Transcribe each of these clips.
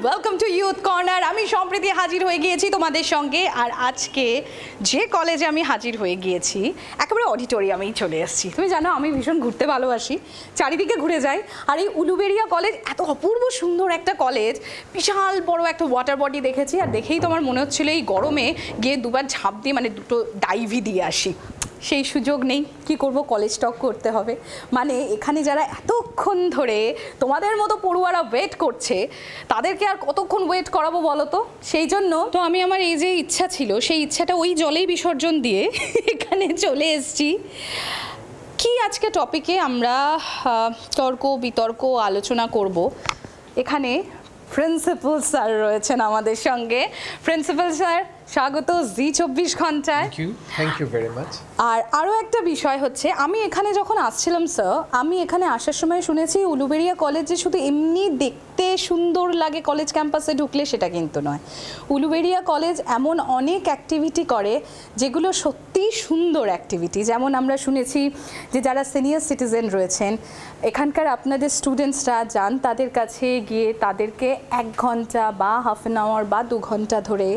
Welcome to youth corner. আমি সম্প্রতি হাজির হয়ে গিয়েছি তোমাদের সঙ্গে। আর আজকে যে কলেজে আমি হাজির হয়ে গিয়েছি একেবারে অডিটোরিয়ামেই চলে এসেছি। তুমি জানো আমি ভীষণ ঘুরতে ভালোবাসি, চারিদিকে ঘুরে যাই। আর এই উলুবেড়িয়া কলেজ এত অপূর্ব সুন্দর একটা কলেজ, বিশাল বড় একটা ওয়াটার বডি দেখেছি। আর দেখেই তোমার মনে হচ্ছিল এই গরমে গিয়ে দুবার ঝাঁপ দিয়ে মানে দুটো ডাইভি দিয়ে আসি। সেই সুযোগ নেই, কি করব, কলেজ টক করতে হবে। মানে এখানে যারা এতক্ষণ ধরে তোমাদের মতো পড়ুয়ারা ওয়েট করছে তাদেরকে আর কতক্ষণ ওয়েট করাবো বলো তো। সেই জন্য তো আমি আমার এই যে ইচ্ছা ছিল সেই ইচ্ছাটা ওই জলেই বিসর্জন দিয়ে এখানে চলে এসেছি। কি আজকে টপিকে আমরা তর্ক বিতর্ক আলোচনা করব। এখানে প্রিন্সিপাল স্যার রয়েছেন আমাদের সঙ্গে। প্রিন্সিপাল স্যার স্বাগত জি24 ঘন্টায়। Thank you very much. আর আরও একটা বিষয় হচ্ছে, আমি এখানে যখন আসছিলাম স্যার, আমি এখানে আসার সময় শুনেছি উলুবেড়িয়া কলেজে শুধু এমনি দেখতে সুন্দর লাগে কলেজ ক্যাম্পাসে ঢুকলে, সেটা কিন্তু নয়। উলুবেড়িয়া কলেজ এমন অনেক অ্যাক্টিভিটি করে যেগুলো সত্যিই সুন্দর অ্যাক্টিভিটি। যেমন আমরা শুনেছি যে যারা সিনিয়র সিটিজেন রয়েছেন এখানকার আপনাদের স্টুডেন্টসরা যান তাদের কাছে গিয়ে তাদেরকে 1 ঘন্টা বা হাফ অ্যান আওয়ার বা 2 ঘন্টা ধরে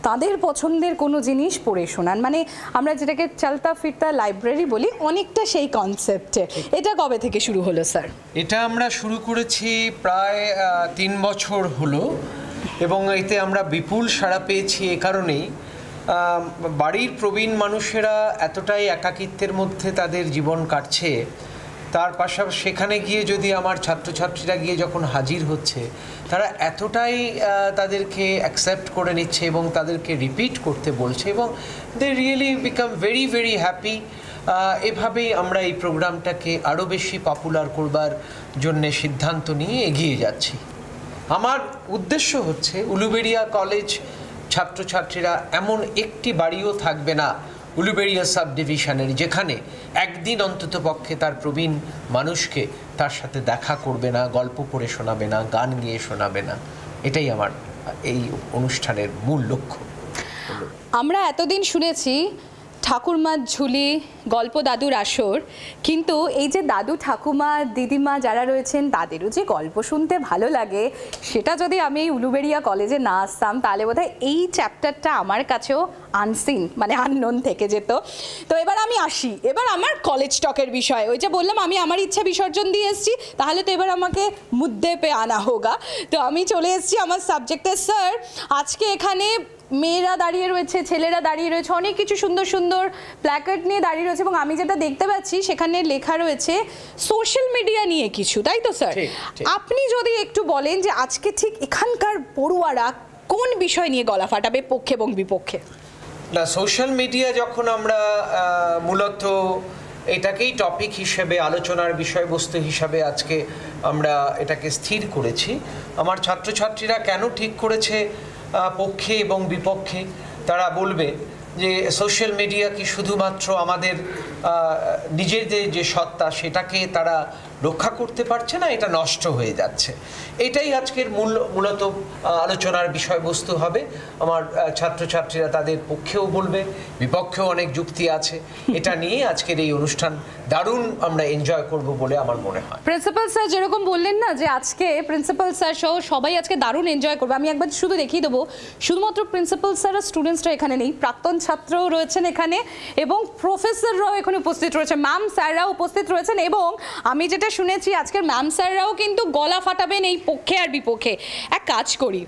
তাদের পছন্দের কোনো জিনিস পড়ে শোনান। মানে আমরা যেটাকে চলতা ফিরতা লাইব্রেরি বলি, অনেকটা সেই কনসেপ্টে। এটা কবে থেকে শুরু হলো স্যার? এটা আমরা শুরু করেছি প্রায় 3 বছর হলো এবং এতে আমরা বিপুল সাড়া পেয়েছি। এ কারণেই বাড়ির প্রবীণ মানুষেরা এতটাই একাকিত্বের মধ্যে তাদের জীবন কাটছে, তার পাশাপাশি সেখানে গিয়ে যদি আমার ছাত্রছাত্রীরা গিয়ে যখন হাজির হচ্ছে তারা এতটাই তাদেরকে অ্যাকসেপ্ট করে নিচ্ছে এবং তাদেরকে রিপিট করতে বলছে এবং they really become very very happy. এভাবেই আমরা এই প্রোগ্রামটাকে আরও বেশি পপুলার করবার জন্যে সিদ্ধান্ত নিয়ে এগিয়ে যাচ্ছি। আমার উদ্দেশ্য হচ্ছে উলুবেড়িয়া কলেজ ছাত্রছাত্রীরা এমন একটি বাড়িও থাকবে না উলুবেড়িয়া সাব ডিভিশনের যেখানে একদিন অন্তত পক্ষে তার প্রবীণ মানুষকে তার সাথে দেখা করবে না, গল্প পড়ে শোনাবে না, গান গেয়ে শোনাবে না। এটাই আমার এই অনুষ্ঠানের মূল লক্ষ্য। আমরা এতদিন শুনেছি ঠাকুরমার ঝুলি, গল্প দাদুর আসর, কিন্তু এই যে দাদু ঠাকুমা দিদিমা যারা রয়েছেন তাদেরও যে গল্প শুনতে ভালো লাগে, সেটা যদি আমি এই উলুবেড়িয়া কলেজে না আসতাম তাহলে বোধহয় এই চ্যাপ্টারটা আমার কাছেও আনসিন মানে আননোন থেকে যেত। তো এবার আমি আসি, এবার আমার কলেজ টকের বিষয়। ওই যে বললাম আমি আমার ইচ্ছা বিসর্জন দিয়ে এসেছি, তাহলে তো এবার আমাকে মুদ্দে পে আনা হোগা। তো আমি চলে এসেছি আমার সাবজেক্টে। স্যার আজকে এখানে মেয়েরা দাঁড়িয়ে রয়েছে, ছেলেরা দাঁড়িয়ে রয়েছে, অনেক কিছু সুন্দর সুন্দর প্ল্যাকার্ড নিয়ে দাঁড়িয়ে রয়েছে এবং আমি যেটা দেখতে পাচ্ছি সেখানে লেখা রয়েছে সোশ্যাল মিডিয়া নিয়ে কিছু, তাই তো স্যার? আপনি যদি একটু বলেন যে আজকে ঠিক এখানকার পড়ুয়ারা কোন বিষয় নিয়ে গলা ফাটাবে পক্ষে এবং বিপক্ষে? না, সোশ্যাল মিডিয়া যখন আমরা মূলত এটাকেই টপিক হিসেবে আলোচনার বিষয়বস্তু হিসাবে আজকে আমরা এটাকে স্থির করেছি। আমার ছাত্রছাত্রীরা কেন ঠিক করেছে পক্ষে এবং বিপক্ষে, তারা বলবে যে সোশ্যাল মিডিয়া কি শুধুমাত্র আমাদের নিজেদের যে সত্তা সেটাকে তারা রক্ষা করতে পারছে না, এটা নষ্ট হয়ে যাচ্ছে। এটাই আজকের মূলত আলোচনার বিষয়বস্তু হবে। আমার ছাত্রছাত্রীরা তাদের পক্ষেও বলবে, বিপক্ষেও অনেক যুক্তি আছে। এটা নিয়ে আজকের এই অনুষ্ঠান দারুণ আমরা এনজয় করব বলে আমার মনে হয়। প্রিন্সিপাল স্যার যেরকম বললেন না যে আজকে প্রিন্সিপাল স্যার সহ সবাই আজকে দারুণ এনজয় করবে, আমি একবার শুধু দেখিয়ে দেবো শুধুমাত্র প্রিন্সিপাল স্যার আর স্টুডেন্টসরা এখানে নেই, প্রাক্তন ছাত্রও রয়েছেন এখানে এবং প্রফেসররাও এখানে উপস্থিত রয়েছে, ম্যাম স্যাররাও উপস্থিত রয়েছেন এবং আমি যেটা শুনেছি আজকের ম্যাম স্যাররাও কিন্তু গলা ফাটাবেন এই পক্ষে আর বিপক্ষে। এক কাজ করি,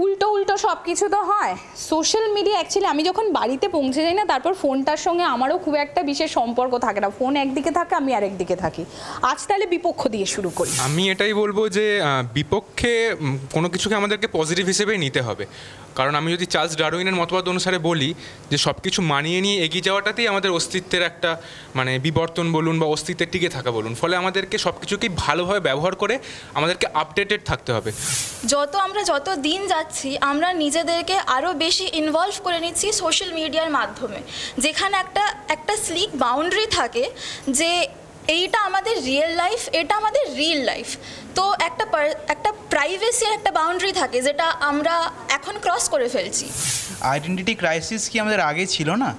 উল্টো উল্টো সব কিছু তো হয়। সোশ্যাল মিডিয়া অ্যাকচুয়ালি আমি যখন বাড়িতে পৌঁছে যাই না, তারপর ফোনটার সঙ্গে আমারও খুব একটা বিশেষ সম্পর্ক থাকে না, ফোন একদিকে থাকে আমি আরেক দিকে থাকি। আজ তাহলে বিপক্ষ দিয়ে শুরু করি। আমি এটাই বলবো যে বিপক্ষে কোনো কিছুকে আমাদেরকে পজিটিভ হিসেবেই নিতে হবে। কারণ আমি যদি চার্লস ডারউইনের মতবাদ অনুসারে বলি যে সব কিছু মানিয়ে নিয়ে এগিয়ে যাওয়াটাতেই আমাদের অস্তিত্বের একটা মানে বিবর্তন বলুন বা অস্তিত্বের টিকে থাকা বলুন, ফলে আমাদেরকে সব কিছুকেই ভালোভাবে ব্যবহার করে আমাদেরকে আপডেটেড থাকতে হবে। যত দিন যাচ্ছি আমরা নিজেদেরকে আরও বেশি ইনভলভ করে নিচ্ছি সোশ্যাল মিডিয়ার মাধ্যমে, যেখানে একটা স্লিক বাউন্ডারি থাকে যে এইটা আমাদের রিয়েল লাইফ, এটা আমাদের রিয়েল লাইফ। তো একটা প্রাইভেসির একটা বাউন্ডারি থাকে যেটা আমরা এখন ক্রস করে ফেলছি। আইডেন্টিটি ক্রাইসিস কি আমাদের আগে ছিল না?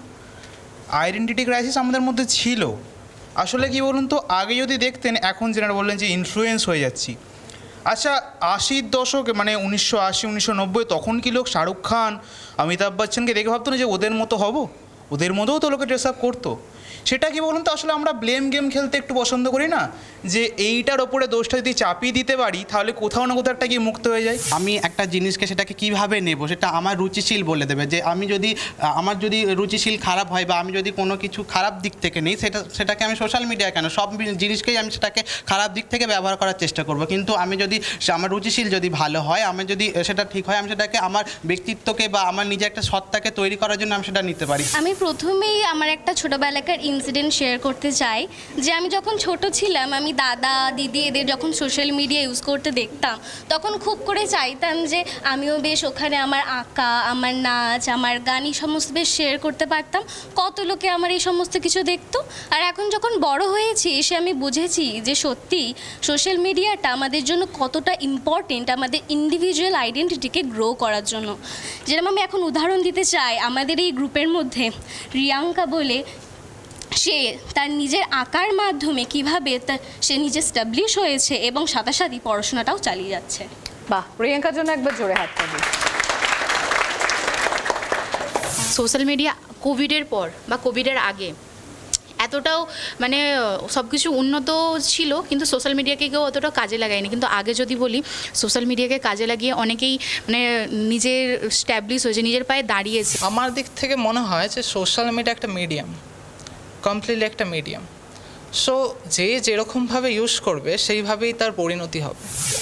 আইডেন্টিটি ক্রাইসিস আমাদের মধ্যে ছিল। আসলে কি বলুন তো, আগে যদি দেখতেন, এখন যেটা বললেন যে ইনফ্লুয়েন্স হয়ে যাচ্ছি, আচ্ছা 80-র দশকে মানে 1980 1990 তখন কি লোক শাহরুখ খান অমিতাভ বচ্চনকে দেখে ভাবতো না যে ওদের মতো হব? ওদের মতোও তো লোকে ড্রেস আপ করতো। সেটা কি বলুন তো, আসলে আমরা ব্লেম গেম খেলতে একটু পছন্দ করি না, যে এইটার ওপরে দোষটা যদি চাপিয়ে দিতে পারি তাহলে কোথাও না কোথাও একটা গিয়ে মুক্ত হয়ে যায়। আমি একটা জিনিসকে সেটাকে কিভাবে নেব সেটা আমার রুচিশীল বলে দেবে। যে আমি যদি আমার যদি রুচিশীল খারাপ হয় বা আমি যদি কোনো কিছু খারাপ দিক থেকে নেই, সেটাকে আমি সোশ্যাল মিডিয়া কেন সব জিনিসকেই আমি সেটাকে খারাপ দিক থেকে ব্যবহার করার চেষ্টা করব। কিন্তু আমি যদি আমার রুচিশীল যদি ভালো হয়, আমি যদি সেটা ঠিক হয়, আমি সেটাকে আমার ব্যক্তিত্বকে বা আমার নিজে একটা সত্তাকে তৈরি করার জন্য আমি সেটা নিতে পারি। আমি প্রথমেই আমার একটা ছোটোবেলাকার ইনসিডেন্ট শেয়ার করতে চাই। যে আমি যখন ছোট ছিলাম, আমি দাদা দিদি এদের যখন সোশ্যাল মিডিয়া ইউজ করতে দেখতাম, তখন খুব করে চাইতাম যে আমিও বেশ ওখানে আমার আঁকা, আমার নাচ, আমার গান এই সমস্ত বেশ শেয়ার করতে পারতাম। কত লোকে আমার এই সমস্ত কিছু দেখতো। আর এখন যখন বড় হয়েছি এসে আমি বুঝেছি যে সত্যি সোশ্যাল মিডিয়াটা আমাদের জন্য কতটা ইম্পর্টেন্ট আমাদের ইন্ডিভিজুয়াল আইডেন্টিটিকে গ্রো করার জন্য। যেরকম আমি এখন উদাহরণ দিতে চাই, আমাদের এই গ্রুপের মধ্যে রিয়াঙ্কা বলে, সে তার নিজের আঁকার মাধ্যমে কীভাবে সে নিজে স্টাবলিশ হয়েছে এবং সাথে সাথে পড়াশোনাটাও চালিয়ে যাচ্ছে। বাহ, প্রিয়াঙ্কার জন্য একবার জোরে হাত তালি। সোশ্যাল মিডিয়া কোভিডের পর বা কোভিডের আগে এতটাও মানে সব কিছু উন্নত ছিল, কিন্তু সোশ্যাল মিডিয়াকে কেউ অতটা কাজে লাগায়নি। কিন্তু আগে যদি বলি, সোশ্যাল মিডিয়াকে কাজে লাগিয়ে অনেকেই মানে নিজের স্ট্যাবলিশ হয়েছে, নিজের পায়ে দাঁড়িয়েছে। আমার দিক থেকে মনে হয় যে সোশ্যাল মিডিয়া একটা মিডিয়াম, কমপ্লিটলি একটা মিডিয়াম। সো যে যেরকমভাবে ইউজ করবে সেইভাবেই তার পরিণতি হবে।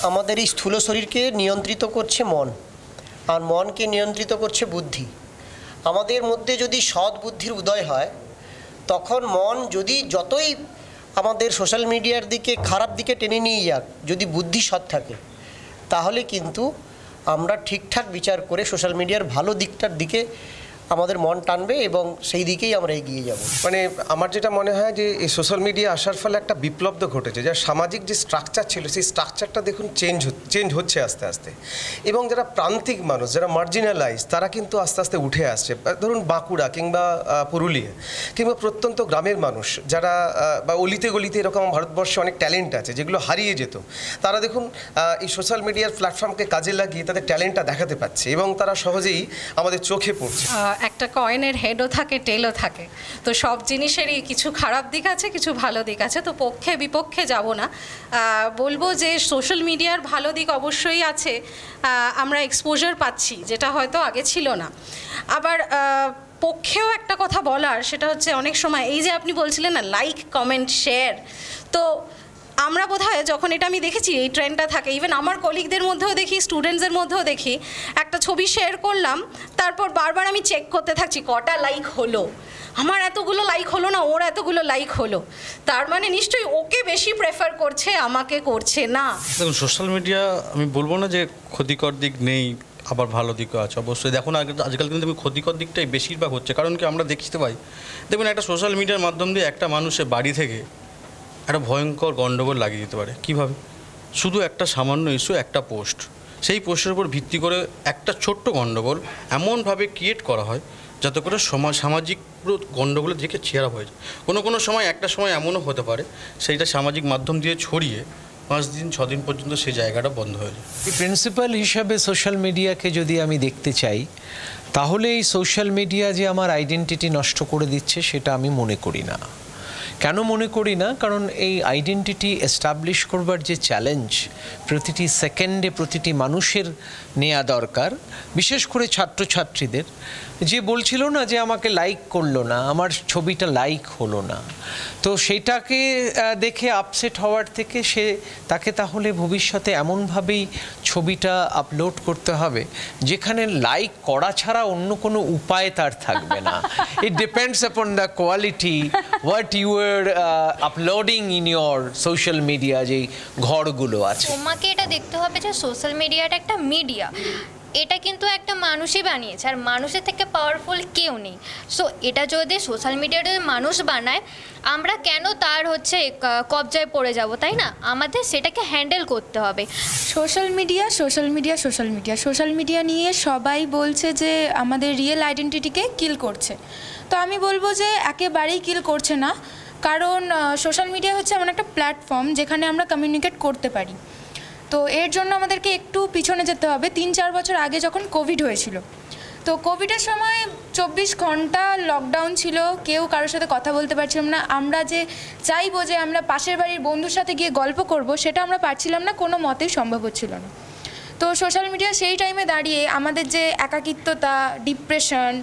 আমাদের এই স্থূল শরীরকে নিয়ন্ত্রিত করছে মন, আর মনকে নিয়ন্ত্রিত করছে বুদ্ধি। আমাদের মধ্যে যদি সৎ বুদ্ধির উদয় হয়, তখন মন যদি যতই আমাদের সোশ্যাল মিডিয়ার দিকে খারাপ দিকে টেনে নিয়ে যাক, যদি বুদ্ধি সৎ থাকে, তাহলে কিন্তু আমরা ঠিকঠাক বিচার করে সোশ্যাল মিডিয়ার ভালো দিকটার দিকে আমাদের মন টানবে এবং সেই দিকেই আমরা এগিয়ে যাব। মানে আমার যেটা মনে হয় যে এই সোশ্যাল মিডিয়া আসার ফলে একটা বিপ্লব ঘটেছে, যা সামাজিক যে স্ট্রাকচার ছিল সেই স্ট্রাকচারটা দেখুন চেঞ্জ হচ্ছে আস্তে আস্তে। এবং যারা প্রান্তিক মানুষ, যারা মার্জিনালাইজ, তারা কিন্তু আস্তে আস্তে উঠে আসছে। ধরুন বাঁকুড়া কিংবা পুরুলিয়া কিংবা প্রত্যন্ত গ্রামের মানুষ যারা বা অলিতে গলিতে এরকম ভারতবর্ষে অনেক ট্যালেন্ট আছে যেগুলো হারিয়ে যেত, তারা দেখুন এই সোশ্যাল মিডিয়ার প্ল্যাটফর্মকে কাজে লাগিয়ে তাদের ট্যালেন্টটা দেখাতে পারছে এবং তারা সহজেই আমাদের চোখে পড়ছে। একটা কয়েনের হেডও থাকে, টেলও থাকে। তো সব জিনিসেরই কিছু খারাপ দিক আছে, কিছু ভালো দিক আছে। তো পক্ষে বিপক্ষে যাব না, বলবো যে সোশ্যাল মিডিয়ার ভালো দিক অবশ্যই আছে। আমরা এক্সপোজার পাচ্ছি, যেটা হয়তো আগে ছিল না। আবার পক্ষেও একটা কথা বলার, সেটা হচ্ছে অনেক সময় এই যে আপনি বলছিলেন না লাইক, কমেন্ট, শেয়ার, তো আমরা বোধহয় যখন এটা আমি দেখেছি এই ট্রেন্ডটা থাকে, ইভেন আমার কলিগদের মধ্যেও দেখি, স্টুডেন্টসদের মধ্যেও দেখি, একটা ছবি শেয়ার করলাম, তারপর বারবার আমি চেক করতে থাকছি কটা লাইক হলো, আমার এতগুলো লাইক হলো না, ওর এতগুলো লাইক হলো। তার মানে নিশ্চয়ই ওকে বেশি প্রেফার করছে, আমাকে করছে না। দেখুন, সোশ্যাল মিডিয়া আমি বলবো না যে ক্ষতিকর দিক নেই, আবার ভালো দিকও আছে অবশ্যই। দেখুন আজকাল কিন্তু ক্ষতিকর দিকটাই বেশিরভাগ হচ্ছে। কারণ কি, আমরা দেখতে পাই, দেখুন একটা সোশ্যাল মিডিয়ার মাধ্যম দিয়ে একটা মানুষের বাড়ি থেকে একটা ভয়ঙ্কর গণ্ডগোল লাগিয়ে দিতে পারে। কীভাবে? শুধু একটা সামান্য ইস্যু, একটা পোস্ট, সেই পোস্টের উপর ভিত্তি করে একটা ছোট্ট গণ্ডগোল এমনভাবে ক্রিয়েট করা হয় যাতে করে সামাজিক পুরো গণ্ডগোলের দিকে চেহারা হয়ে যায়। কোনো সময় একটা সময় এমনও হতে পারে সেইটা সামাজিক মাধ্যম দিয়ে ছড়িয়ে 5 দিন 6 দিন পর্যন্ত সেই জায়গাটা বন্ধ হয়ে যায়। প্রিন্সিপাল হিসাবে সোশ্যাল মিডিয়াকে যদি আমি দেখতে চাই, তাহলে এই সোশ্যাল মিডিয়া যে আমার আইডেন্টিটি নষ্ট করে দিচ্ছে সেটা আমি মনে করি না। কেন মনে করি না? কারণ এই আইডেন্টিটি এস্টাবলিশ করবার যে চ্যালেঞ্জ প্রতিটি সেকেন্ডে প্রতিটি মানুষের নেওয়া দরকার, বিশেষ করে ছাত্রছাত্রীদের। যে বলছিল না যে আমাকে লাইক করলো না, আমার ছবিটা লাইক হলো না, তো সেটাকে দেখে আপসেট হওয়ার থেকে তাকে তাহলে ভবিষ্যতে এমনভাবেই ছবিটা আপলোড করতে হবে যেখানে লাইক করা ছাড়া অন্য কোনো উপায় তার থাকবে না। It depends upon the quality what you are uploading in your social media. যেই ঘরগুলো আছে, তোমাকে এটা দেখতে হবে যে সোশ্যাল মিডিয়াটা একটা মিডিয়া, এটা কিন্তু একটা মানুষই বানিয়েছে, আর মানুষের থেকে পাওয়ারফুল কেউ নেই। সো এটা যদি সোশ্যাল মিডিয়াটা মানুষ বানায়, আমরা কেন তার কবজায় পড়ে যাব, তাই না? আমাদের সেটাকে হ্যান্ডেল করতে হবে। সোশ্যাল মিডিয়া নিয়ে সবাই বলছে যে আমাদের রিয়েল আইডেন্টিটিকে কিল করছে। তো আমি বলবো যে একেবারেই কিল করছে না, কারণ সোশ্যাল মিডিয়া হচ্ছে এমন একটা প্ল্যাটফর্ম যেখানে আমরা কমিউনিকেট করতে পারি। তো এর জন্য আমাদেরকে একটু পিছনে যেতে হবে 3-4 বছর আগে যখন কোভিড হয়েছিল। তো কোভিডের সময় 24 ঘন্টা লকডাউন ছিল, কেউ কারোর সাথে কথা বলতে পারছিলাম না। আমরা যে চাইবো যে আমরা পাশের বাড়ির বন্ধুর সাথে গিয়ে গল্প করব, সেটা আমরা পারছিলাম না, কোনো মতেই সম্ভব হচ্ছিল না। তো সোশ্যাল মিডিয়া সেই টাইমে দাঁড়িয়ে আমাদের যে একাকিত্বতা, ডিপ্রেশন,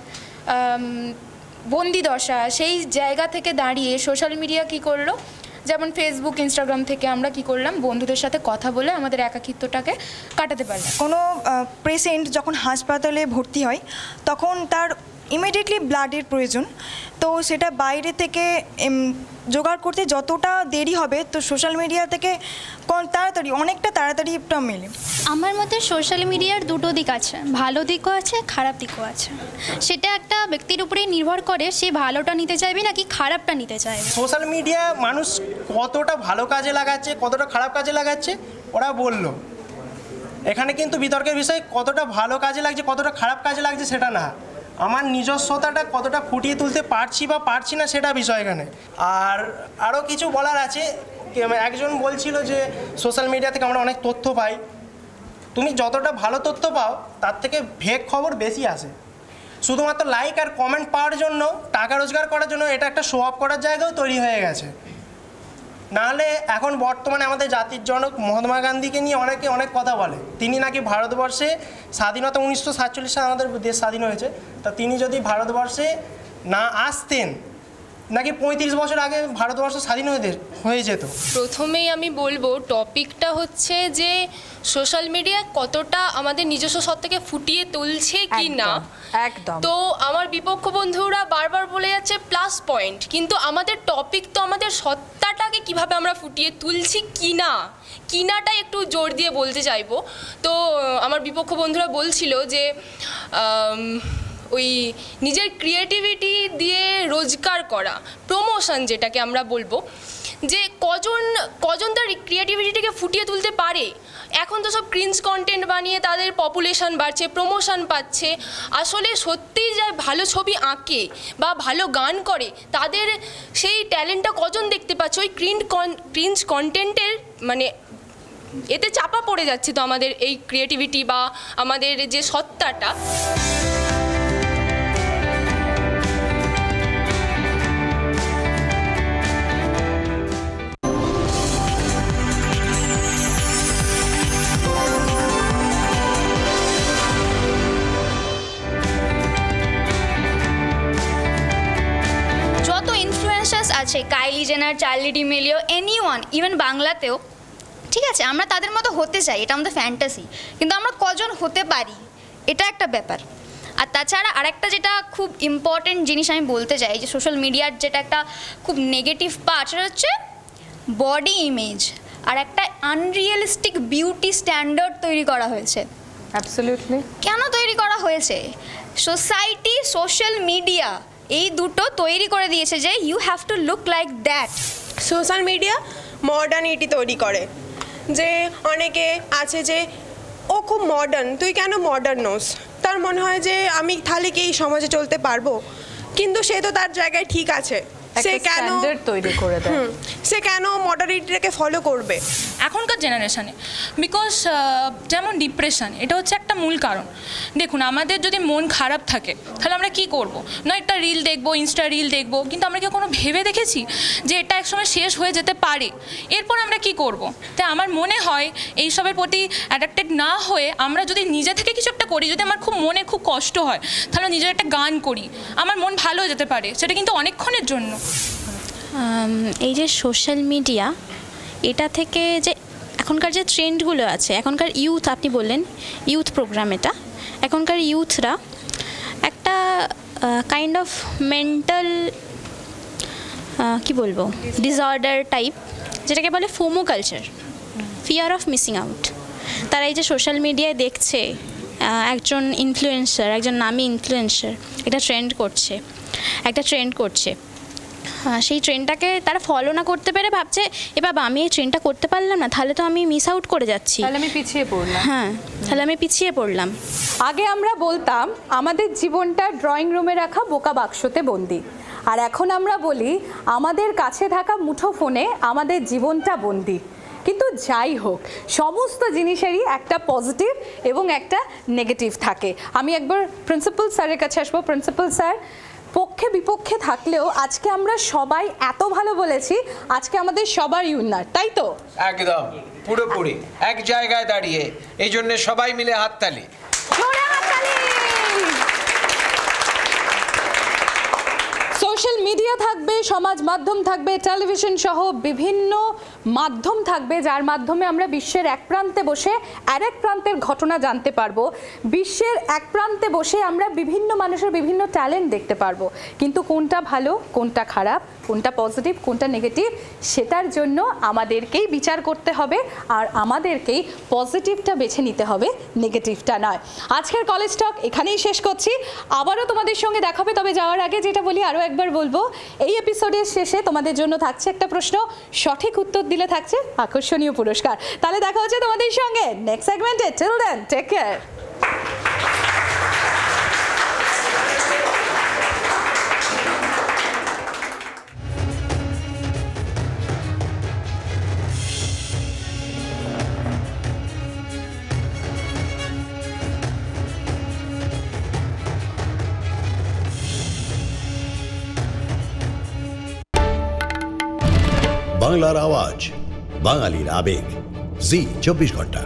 বন্দি দশা, সেই জায়গা থেকে দাঁড়িয়ে সোশ্যাল মিডিয়া কী করলো, যেমন ফেসবুক, ইনস্টাগ্রাম থেকে আমরা কি করলাম, বন্ধুদের সাথে কথা বলে আমাদের একাকিত্বটাকে কাটাতে পারলাম। কোনো পেশেন্ট যখন হাসপাতালে ভর্তি হয় তখন তার ইমিডিয়েটলি ব্লাডের প্রয়োজন, তো সেটা বাইরে থেকে জোগাড় করতে যতটা দেরি হবে, তো সোশ্যাল মিডিয়া থেকে অনেকটা তাড়াতাড়ি মেলে। আমার মতে সোশ্যাল মিডিয়ার দুটো দিক আছে, ভালো দিকও আছে, খারাপ দিকও আছে। সেটা একটা ব্যক্তির উপরেই নির্ভর করে সে ভালোটা নিতে চাইবে নাকি খারাপটা নিতে চাইবে। সোশ্যাল মিডিয়া মানুষ কতটা ভালো কাজে লাগাচ্ছে, কতটা খারাপ কাজে লাগাচ্ছে ওরা বললো। এখানে কিন্তু বিতর্কের বিষয় কতটা ভালো কাজে লাগছে, কতটা খারাপ কাজে লাগছে সেটা না, আমার নিজস্বতাটা কতটা ফুটিয়ে তুলতে পারছি বা পারছি না সেটা বিষয় এখানে। আর আরও কিছু বলার আছে, একজন বলছিল যে সোশ্যাল মিডিয়া থেকে আমরা অনেক তথ্য পাই। তুমি যতটা ভালো তথ্য পাও তার থেকে ফেক খবর বেশি আসে। শুধুমাত্র লাইক আর কমেন্ট পাওয়ার জন্য, টাকা রোজগার করার জন্য এটা একটা শো অফ করার জায়গাও তৈরি হয়ে গেছে। নাহলে এখন বর্তমানে আমাদের জাতির জনক মহাত্মা গান্ধীকে নিয়ে অনেকে অনেক কথা বলে। তিনি নাকি ভারতবর্ষে স্বাধীনতা 1947 সালে আমাদের দেশ স্বাধীন হয়েছে, তা তিনি যদি ভারতবর্ষে না আসতেন নাকি 35 বছর আগে ভারতবর্ষ স্বাধীন হয়ে যেত। প্রথমেই আমি বলবো টপিকটা হচ্ছে যে সোশ্যাল মিডিয়া কতটা আমাদের নিজস্ব সত্তাকে ফুটিয়ে তুলছে কি না। একদম। তো আমার বিপক্ষ বন্ধুরা বারবার বলে যাচ্ছে প্লাস পয়েন্ট, কিন্তু আমাদের টপিক তো আমাদের সত্তাটাকে কিভাবে আমরা ফুটিয়ে তুলছি কিনাটা একটু জোর দিয়ে বলতে চাইবো। তো আমার বিপক্ষ বন্ধুরা বলছিল যে ওই নিজের ক্রিয়েটিভিটি দিয়ে রোজগার করা, প্রমোশন যেটাকে আমরা বলবো, যে কজন তার ক্রিয়েটিভিটিকে ফুটিয়ে তুলতে পারে। এখন তো সব ক্রিঞ্জ কন্টেন্ট বানিয়ে তাদের পপুলেশন বাড়ছে, প্রমোশন পাচ্ছে। আসলে সত্যিই যা ভালো ছবি আঁকে বা ভালো গান করে তাদের সেই ট্যালেন্টটা কজন দেখতে পাচ্ছে। ওই ক্রিঞ্জ কন্টেন্টের মানে এতে চাপা পড়ে যাচ্ছে তো আমাদের এই ক্রিয়েটিভিটি বা আমাদের যে সত্তাটা। আছে কাইলি জেনার, চার্লি ডিমেলিও, এনিওয়ান, ইভেন বাংলাতেও, ঠিক আছে, আমরা তাদের মতো হতে চাই, এটা আমাদের ফ্যান্টাসি, কিন্তু আমরা কজন হতে পারি এটা একটা ব্যাপার। আর তাছাড়া আরেকটা যেটা খুব ইম্পর্টেন্ট জিনিস আমি বলতে চাই, যে সোশ্যাল মিডিয়ার যেটা একটা খুব নেগেটিভ পার্ট, সেটা হচ্ছে বডি ইমেজ আর একটা আনরিয়েলিস্টিক বিউটি স্ট্যান্ডার্ড তৈরি করা হয়েছে। অ্যাবসলিউটলি। কেন তৈরি করা হয়েছে? সোসাইটি, সোশ্যাল মিডিয়া এই দুটো তৈরি করে দিয়েছে যে you have to look like that. Social media modernity তৈরি করে, যে অনেকে আছে যে ও খুব মডার্ন, তুই কেন মডার্ন নোস, তার মনে হয় যে আমি তাহলে কি এই সমাজে চলতে পারবো, কিন্তু সে তো তার জায়গায় ঠিক আছে, সে কেন তৈরি করে দেয়, সে কেন মডার্নিটিটাকে ফলো করবে এখনকার জেনারেশনে। বিকজ যেমন ডিপ্রেশন, এটা হচ্ছে একটা মূল কারণ। দেখুন, আমাদের যদি মন খারাপ থাকে তাহলে আমরা কি করব? না একটা রিল দেখবো, ইনস্টা রিল দেখবো, কিন্তু আমরা কি কোনো ভেবে দেখেছি যে এটা একসময় শেষ হয়ে যেতে পারে, এরপর আমরা কি করব? তাই আমার মনে হয় এইসবের প্রতি অ্যাডাক্টেড না হয়ে আমরা যদি নিজে থেকে কিছু একটা করি, যদি আমার খুব মনে খুব কষ্ট হয় তাহলে নিজের একটা গান করি, আমার মন ভালো হয়ে যেতে পারে, সেটা কিন্তু অনেকক্ষণের জন্য। এই যে সোশ্যাল মিডিয়া, এটা থেকে যে এখনকার যে ট্রেন্ডগুলো আছে, এখনকার ইউথ, আপনি বললেন ইউথ প্রোগ্রাম, এটা এখনকার ইউথরা একটা কাইন্ড অফ মেন্টাল কি বলবো ডিসঅর্ডার টাইপ, যেটাকে বলে FOMO culture, fear of missing out. তারা এই যে সোশ্যাল মিডিয়ায় দেখছে একজন ইনফ্লুয়েন্সার, একজন নামী ইনফ্লুয়েন্সার একটা ট্রেন্ড করছে, সেই ট্রেনটাকে তারা ফলো না করতে পেরে ভাবছে এ বাবা আমি এই ট্রেনটা করতে পারলাম না, তাহলে তো আমি মিস আউট করে যাচ্ছি, তাহলে আমি পিছিয়ে পড়লাম। হ্যাঁ, তাহলে আমি পিছিয়ে পড়লাম। আগে আমরা বলতাম আমাদের জীবনটা ড্রয়িং রুমে রাখা বোকা বাক্সতে বন্দি, আর এখন আমরা বলি আমাদের কাছে থাকা মুঠো ফোনে আমাদের জীবনটা বন্দি। কিন্তু যাই হোক, সমস্ত জিনিসেরই একটা পজিটিভ এবং একটা নেগেটিভ থাকে। আমি একবার প্রিন্সিপাল স্যারের কাছে আসবো। প্রিন্সিপাল স্যার, পক্ষে বিপক্ষে থাকলেও আজকে আমরা সবাই এত ভালো বলেছি, আজকে আমাদের সবার উইনার, তাই তো? একদম পুরোপুরি এক জায়গায় দাঁড়িয়ে, এই জন্য সবাই মিলে হাততালি। সোশ্যাল মিডিয়া থাকবে, সমাজ মাধ্যম থাকবে, টেলিভিশন সহ বিভিন্ন মাধ্যম থাকবে, যার মাধ্যমে আমরা বিশ্বের এক প্রান্তে বসে আরেক প্রান্তের ঘটনা জানতে পারবো। বিশ্বের এক প্রান্তে বসে আমরা বিভিন্ন মানুষের বিভিন্ন ট্যালেন্ট দেখতে পারবো। কিন্তু কোনটা ভালো, কোনটা খারাপ, কোনটা পজিটিভ, কোনটা নেগেটিভ, সেটার জন্য আমাদেরকেই বিচার করতে হবে, আর আমাদেরকেই পজিটিভটা বেছে নিতে হবে, নেগেটিভটা নয়। আজকের কলেজ টক এখানেই শেষ করছি। আবারও তোমাদের সঙ্গে দেখা হবে, তবে যাওয়ার আগে যেটা বলি আরও একবার বলবো, এই এপিসোডের শেষে তোমাদের জন্য থাকছে একটা প্রশ্ন, সঠিক উত্তর দিলে থাকছে আকর্ষণীয় পুরস্কার। তাহলে দেখা হচ্ছে তোমাদের সঙ্গে নেক্সট সেগমেন্টে। Till then, take care. বাংলার আওয়াজ, বাঙালির আবেগ, জি 24 ঘন্টা।